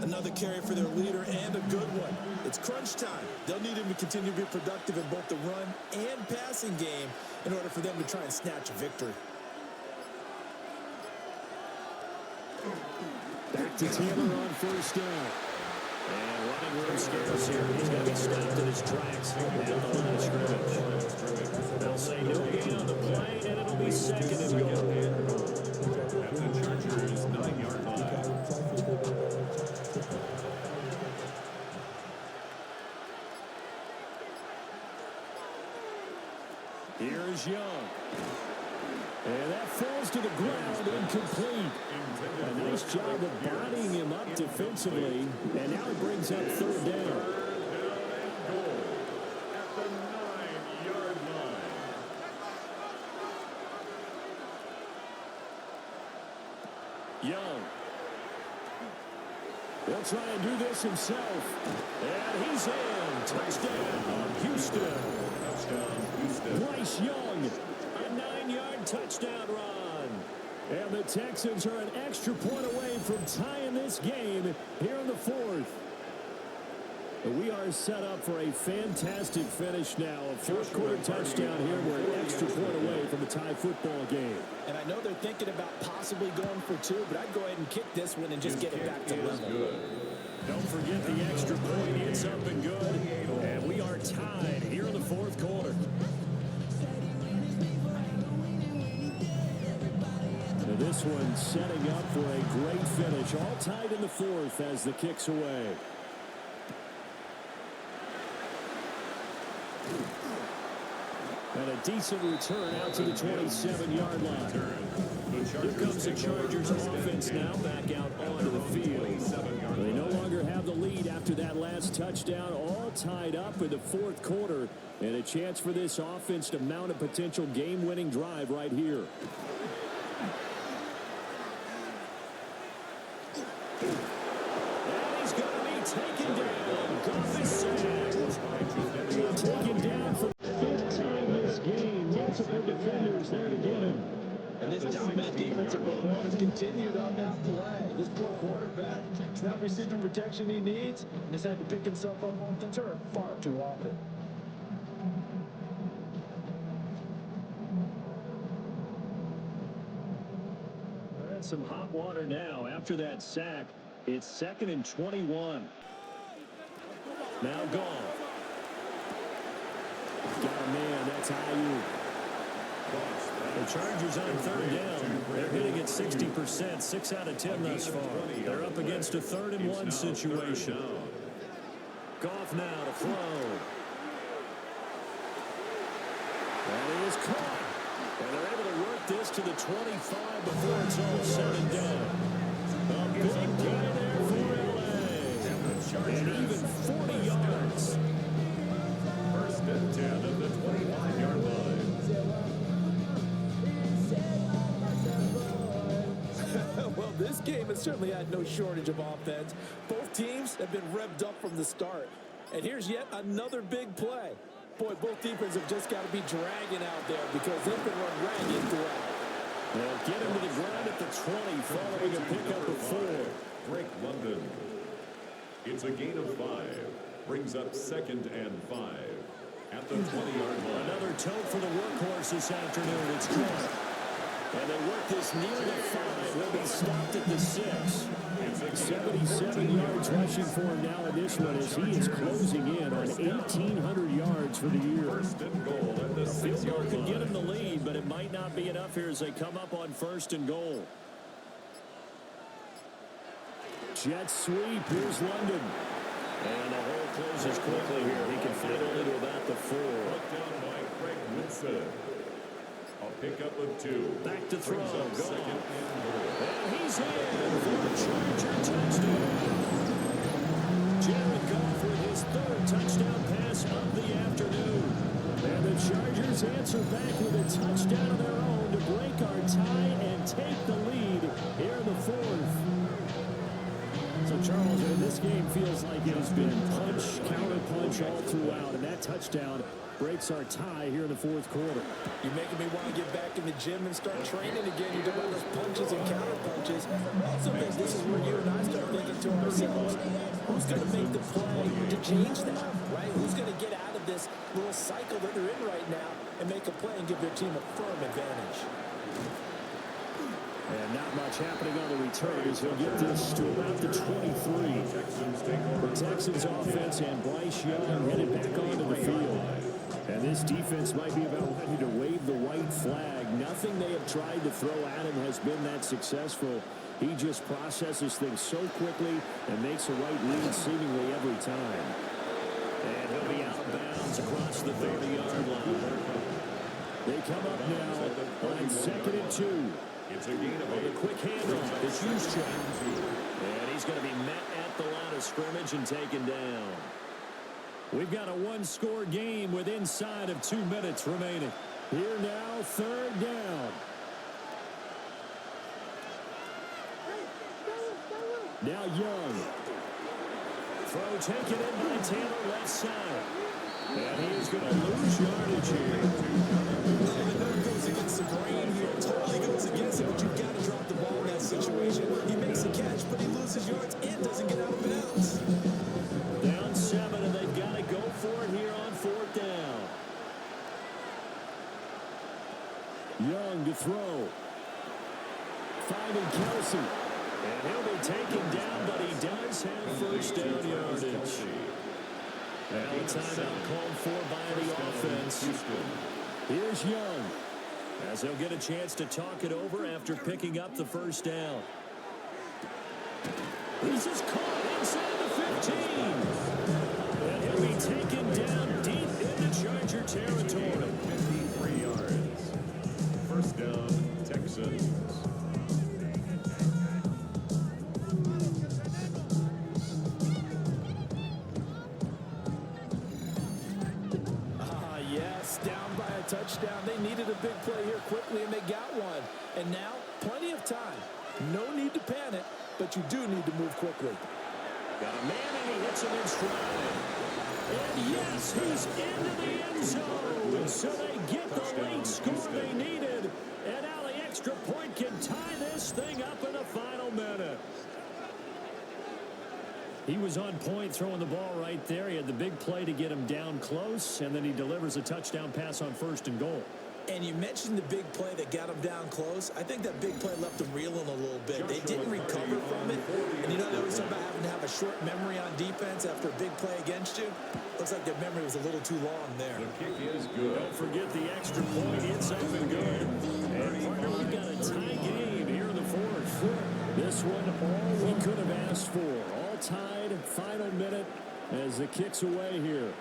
Another carry for their leader and a good one. It's crunch time. They'll need him to continue to be productive in both the run and passing game in order for them to try and snatch a victory. Back to Taylor on 1st down. And running room scarce here. He's going to be stopped in his tracks down the line of scrimmage. They'll say no gain on the play, and it'll be 2nd and goal. At the Chargers' 9-yard line. Here is Young. And that falls to the ground, incomplete. A nice job of bodying him up defensively. And now it brings up 3rd down. At the 9-yard line. Young. He'll try and do this himself. And he's in. Touchdown, Houston. Touchdown, Houston. Bryce Young, a 9-yard touchdown run. And the Texans are an extra point away from tying this game here in the fourth. We are set up for a fantastic finish now. A fourth-quarter touchdown here. We're an extra point away from a tie football game. And I know they're thinking about possibly going for two, but I'd go ahead and kick this one and just get it back to level. Don't forget the extra point. It's up and good. And we are tied here in the fourth quarter. Now this one setting up for a great finish. All tied in the fourth as the kick's away. And a decent return out to the 27-yard line. Here comes the Chargers offense now back out onto the field. They no longer have the lead after that last touchdown. All tied up in the fourth quarter. And a chance for this offense to mount a potential game-winning drive right here. And he's going to be taken down. Goff is sacked. Taken down for the fifth time this game. Multiple defenders there to get him. And this dominant defensive performance continued on that play. This poor quarterback is not receiving protection he needs and has had to pick himself up off the turf far too often. That's some hot water now. After that sack, it's 2nd and 21. Now gone. Got a man. That's IU. The Chargers on third down. They're hitting at 60%, 6 out of 10 thus far. They're up against a 3rd and 1 situation. Goff now to throw. And he is caught. And they're able to work this to the 25 before it's all said and done. A big gain there for LA. And even 40 yards. 1st and 10 at the 25-yard line. Well, this game has certainly had no shortage of offense. Both teams have been revved up from the start. And here's yet another big play. Boy, both defenses have just got to be dragging out there because they've been run ragged throughout. They'll get him to the ground at the 20 following a pickup of 4. Drake London. It's a gain of 5. Brings up 2nd and 5 at the 20-yard line. Another tote for the workhorse this afternoon. It's caught. And they work this near the 5. Will be stopped at the 6. 77 yards rushing for him now in this one as he is closing in on 1,800 yards for the year. 1st and goal at the 6-yard line. Could get him the lead, but it might not be enough here as they come up on 1st and goal. Jet sweep. Here's London. And the hole closes quickly here. He can fit only to about the 4. Put down by Craig Woodson. A pickup of 2. Back to throw. Brings up Goal. 2nd and goal. And he's in for the Charger touchdown. Jared Goff with his 3rd touchdown pass of the afternoon. And the Chargers answer back with a touchdown of their own to break our tie and take the lead here in the 4th. So, Charles, this game feels like it has been punch, counter-punch all throughout, and that touchdown breaks our tie here in the 4th quarter. You're making me want to get back in the gym and start training again. You talk about those punches and counter punches. I also think this is where you and I start thinking to ourselves, who's going to make the play to change that, right? Who's going to get out of this little cycle that they're in right now and make a play and give their team a firm advantage? And not much happening on the return as he'll get this to about the 23. The Texans offense and Bryce Young headed back onto the field. And this defense might be about ready to wave the white flag. Nothing they have tried to throw at him has been that successful. He just processes things so quickly and makes a right read seemingly every time. And he'll be out of bounds across the 30-yard line. They come up now on 2nd and 2. It's a gain of 8. A quick handoff. The shoes check. And he's going to be met at the line of scrimmage and taken down. We've got a one-score game with inside of 2 minutes remaining. Here now, 3rd down. Now Young. Throw taken in by Taylor left side. And he is going to lose yardage here. I know it goes against the grain here. Totally goes against it, but you've got to drop the ball in that situation. He makes a catch, but he loses yards and doesn't get out of bounds. Down 7, and they've got to go for it here on 4th down. Young to throw. Finding Kelsey. And he'll be taken down, but he does have first down yardage. Now a timeout called for by the offense. Here's Young, as he'll get a chance to talk it over after picking up the first down. He's just caught inside the 15. And he'll be taken down deep into Charger territory. 53 yards. First down, Texans. Yes, down by a touchdown. They needed a big play here quickly, and they got one. And now, plenty of time. No need to panic, but you do need to move quickly. Got a man, and he hits him in stride. And yes, he's into the end zone. So they get the late score they needed. And now the extra point can tie this thing up in the final minute. He was on point throwing the ball right there. He had the big play to get him down close, and then he delivers a touchdown pass on 1st and goal. And you mentioned the big play that got him down close. I think that big play left them reeling a little bit. They didn't recover from it. And you know, they always talk about having to have a short memory on defense after a big play against you. Looks like their memory was a little too long there. The kick is good. Don't forget the extra point. It's something good. And partner, we've got a tie game here in the 4th. This one all we could have asked for. All tied, final minute as the kick's away here.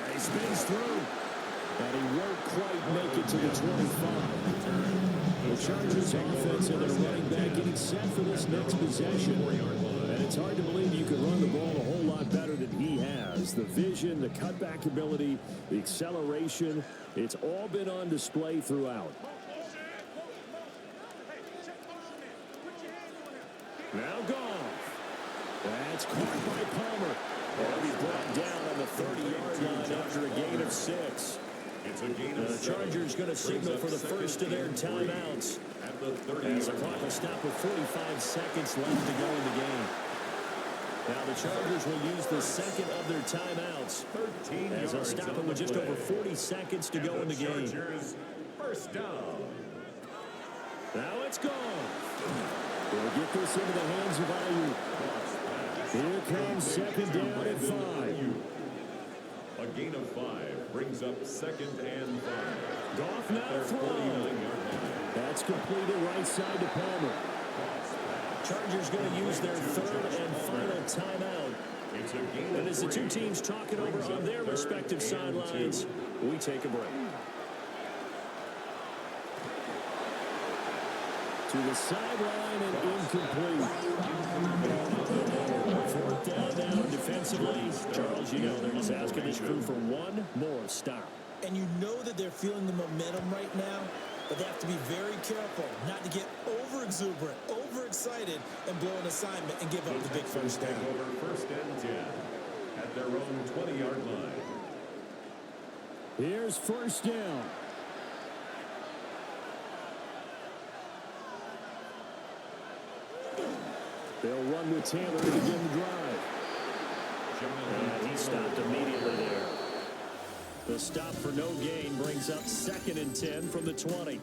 And he spins through. And he won't quite make it to the 25. The Chargers offense and their running back getting set for this next possession. And it's hard to believe you could run the ball a whole lot better than he has. The vision, the cutback ability, the acceleration, it's all been on display throughout. Now Goff. That's caught by Palmer. And he's brought down on the 30-yard line after a gain of 6. It's a gain of The Chargers going to signal for the first of their timeouts. As the clock will stop with 45 seconds left to go in the game. Now the Chargers will use the second of their timeouts. As they'll stop it with just over 40 seconds to go in the game. First down. Now it's gone. They'll get this into the hands of Ayuk. Here comes second down at 5. A gain of 5 brings up 2nd and 5. Goff now throwing. That's completed right side to Palmer. Chargers going to use their 3rd and final timeout. And as the two teams talk it over on their respective sidelines, we take a break. To the sideline and incomplete. 4th down now defensively. Charles, you know they're just asking this crew for one more stop. And you know that they're feeling the momentum right now, but they have to be very careful not to get over-exuberant, over-excited, and blow an assignment and give up the big first down. Over 1st and 10 at their own 20-yard line. Here's 1st down. They'll run with Taylor to begin the drive. And he stopped immediately there. The stop for no gain brings up 2nd and 10 from the 20.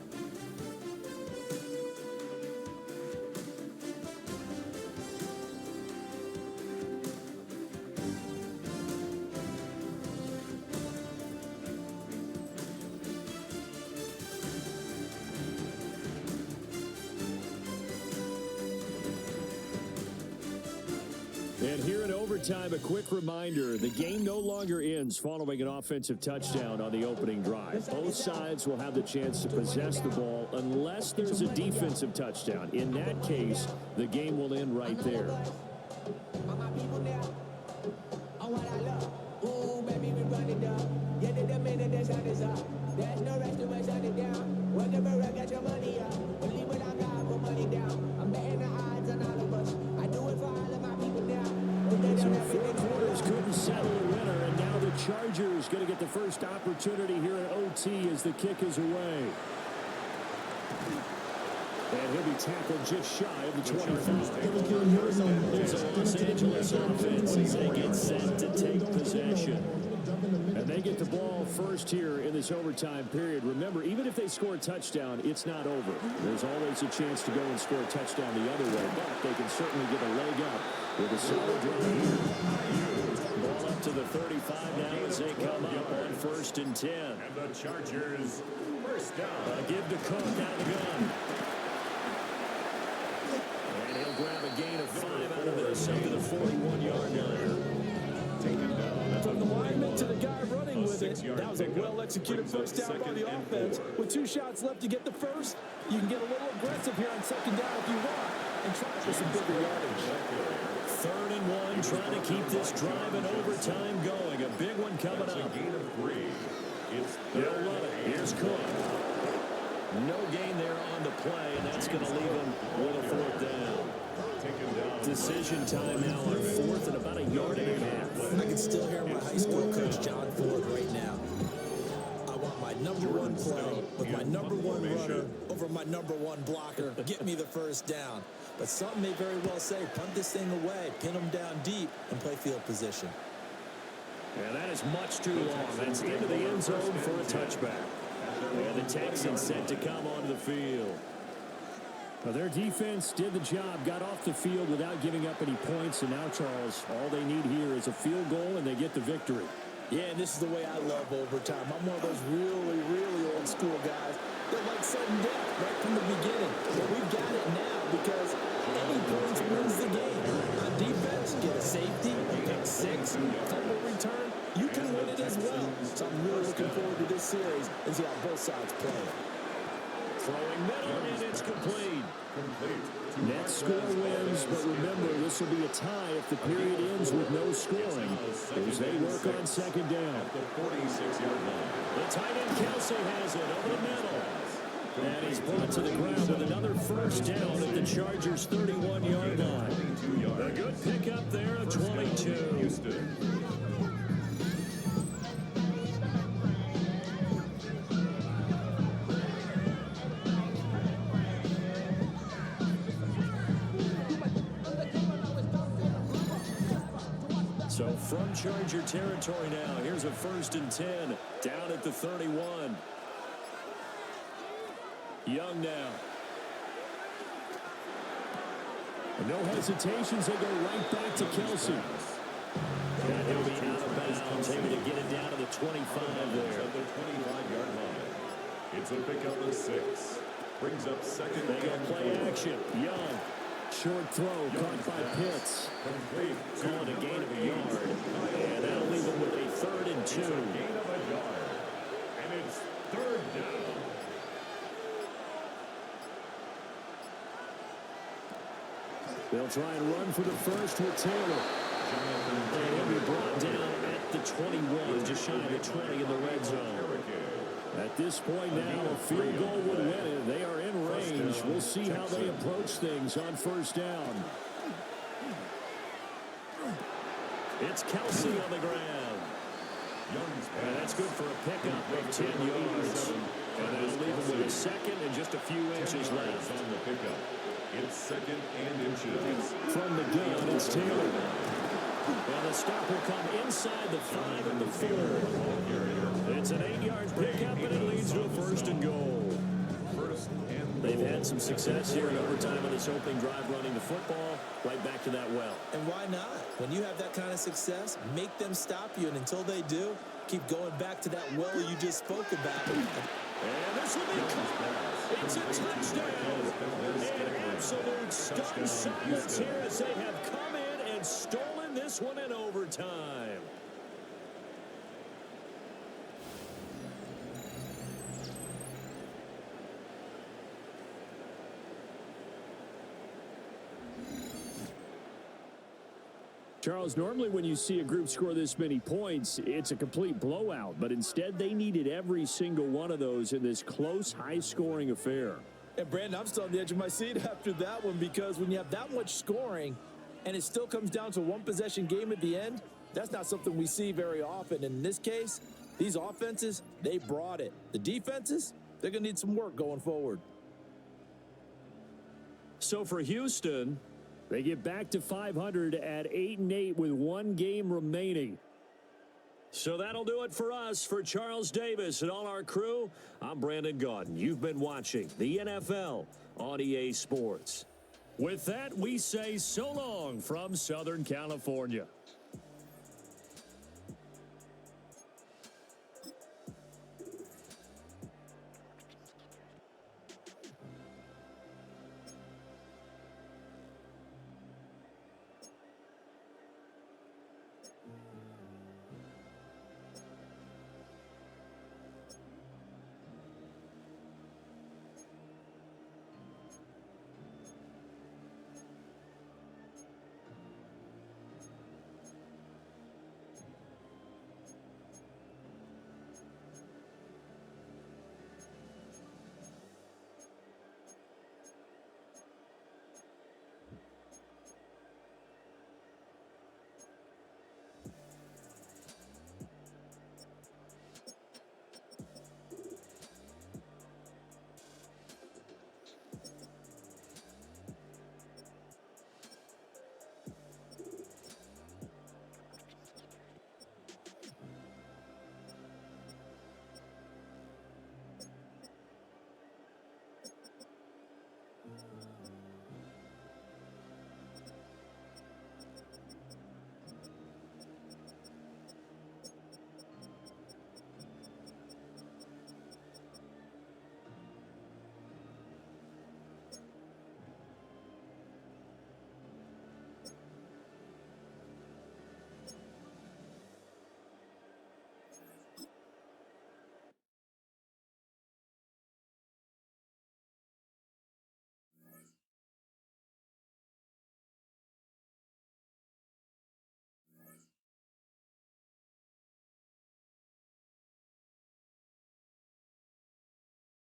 And here in overtime, a quick reminder, the game no longer ends following an offensive touchdown on the opening drive. Both sides will have the chance to possess the ball unless there's a defensive touchdown. In that case, the game will end right there. There's no rest to my shut it down. Whatever I got your money up. Believe what I got, put money down. I'm betting the odds on all of us. I do it for all of my people now. So 4 quarters couldn't settle a winner, and now Chargers going to get the first opportunity here at OT as the kick is away. And he'll be tackled just shy of the 25. It's a Los Angeles offense as they get set to take possession. And they get the ball first here in this overtime period. Remember, even if they score a touchdown, it's not over. There's always a chance to go and score a touchdown the other way, but they can certainly get a leg up with a solid drive here. Ball up to the 35 now as they come up on 1st and 10. And the Chargers, first down. Give to Cook out of the gun. And he'll grab a gain of 5 out of this up to the 41-yard line. From the lineman to the guy running with it, that was a well-executed first down by the offense. With 2 shots left to get the first, you can get a little aggressive here on 2nd down if you want and try for some bigger yardage. 3rd and 1, trying to keep this drive in overtime going. A big one coming up. Gain of 3. It's They'll run it. Here's Cook. No gain there on the play, and that's going to leave him with a 4th down. Decision time now on 4th and about a yard and a half. I can still hear my high school coach, John Ford, right now. I want my #1 play with my #1 runner over my #1 blocker. Get me the first down. But some may very well say, punt this thing away, pin them down deep, and play field position. And that is much too long. That's into the end zone for a touchback. And the Texans set to come onto the field. Well, their defense did the job, got off the field without giving up any points, and now, Charles, all they need here is a field goal, and they get the victory. Yeah, and this is the way I love overtime. I'm one of those really, really old school guys that like sudden death right from the beginning. But we've got it now because any points wins the game. On defense, get a safety, a pick 6, fumble return. You can win it as well. So I'm really looking forward to this series and see how both sides play. Throwing middle, and it's complete. Net score wins, but remember, this will be a tie if the period ends with no scoring as they work on 2nd down. the 46-yard line. The tight end Kelsey has it over the middle. And he's brought to the ground with another first down at the Chargers' 31-yard line. A good pickup there of 22. So from Charger territory now, here's a 1st and 10 down at the 31. Young now. No hesitations, they go right back to Kelsey. And he'll be out of bounds, able to get it down to the 25 there. At the 25-yard line. It's a pickup of 6. Brings up 2nd. They go play action. Young. Short throw caught by Pitts. Call it a gain of a yard. And that'll leave them with a 3rd and 2. Gain of a yard. And it's 3rd down. They'll try and run for the first with Taylor. And he'll be brought down at the 21, just shy of the 20 in the red zone. At this point now, a field goal would win it. They are in range. We'll see how they approach things on 1st down. It's Kelsey on the ground. And that's good for a pickup of 10 yards. And that'll leave him with a 2nd and just a few inches left. On the pickup. It's 2nd and inches. From the gun, it's Taylor. And the stop will come inside the 5 and the 4. It's an 8-yard pickup, and it leads to a 1st and goal. They've had some success here in overtime on this opening drive running the football. Right back to that well. And why not? When you have that kind of success, make them stop you, and until they do, keep going back to that well you just spoke about. And this will be caught. It's a touchdown. An absolute stun silence here as they have come in and stolen this one in overtime. Charles, normally when you see a group score this many points, it's a complete blowout. But instead, they needed every single one of those in this close, high-scoring affair. And, Brandon, I'm still on the edge of my seat after that one because when you have that much scoring and it still comes down to one possession game at the end, That's not something we see very often. In this case, these offenses, they brought it. The defenses, they're going to need some work going forward. So for Houston, they get back to 500 at 8-8 with one game remaining. So that'll do it for us. For Charles Davis and all our crew, I'm Brandon Gaudin. You've been watching the NFL on EA Sports. With that, we say so long from Southern California.